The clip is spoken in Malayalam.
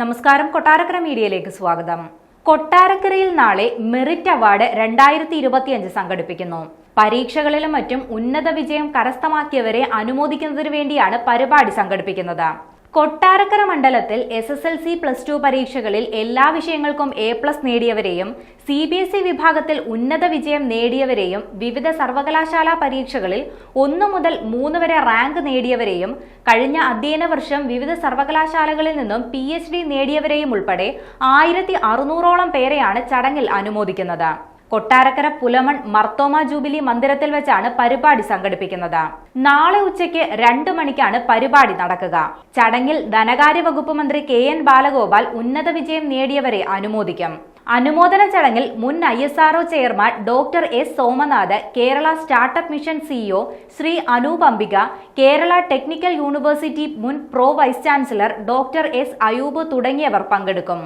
നമസ്കാരം, കൊട്ടാരക്കര മീഡിയയിലേക്ക് സ്വാഗതം. കൊട്ടാരക്കരയിൽ നാളെ മെറിറ്റ് അവാർഡ് 2025 സംഘടിപ്പിക്കുന്നു. പരീക്ഷകളിലും മറ്റും ഉന്നത വിജയം കരസ്ഥമാക്കിയവരെ അനുമോദിക്കുന്നതിനു വേണ്ടിയാണ് പരിപാടി സംഘടിപ്പിക്കുന്നത്. കൊട്ടാരക്കര മണ്ഡലത്തിൽ SSLC +2 പരീക്ഷകളിൽ എല്ലാ വിഷയങ്ങൾക്കും A+ നേടിയവരെയും CBSE വിഭാഗത്തിൽ ഉന്നത വിജയം നേടിയവരെയും വിവിധ സർവകലാശാലാ പരീക്ഷകളിൽ 1 മുതൽ 3 വരെ റാങ്ക് നേടിയവരെയും കഴിഞ്ഞ അധ്യയന വർഷം വിവിധ സർവകലാശാലകളിൽ നിന്നും PhD നേടിയവരെയും ഉൾപ്പെടെ 1600ഓളം പേരെയാണ് ചടങ്ങിൽ അനുമോദിക്കുന്നത്. കൊട്ടാരക്കര പുലമൺ മർത്തോമ ജൂബിലി മന്ദിരത്തിൽ വെച്ചാണ് പരിപാടി സംഘടിപ്പിക്കുന്നത്. നാളെ ഉച്ചയ്ക്ക് 2 മണിക്കാണ് പരിപാടി നടക്കുക. ചടങ്ങിൽ ധനകാര്യ വകുപ്പ് മന്ത്രി KN ബാലഗോപാൽ ഉന്നത വിജയം നേടിയവരെ അനുമോദിക്കും. അനുമോദന ചടങ്ങിൽ മുൻ ISRO chairman doctor S Somanath, Kerala startup mission CEO Shri Anoop Ambika, Kerala technical university മുൻ pro vice chancellor doctor S Ayoob തുടങ്ങിയവർ പങ്കെടുക്കും.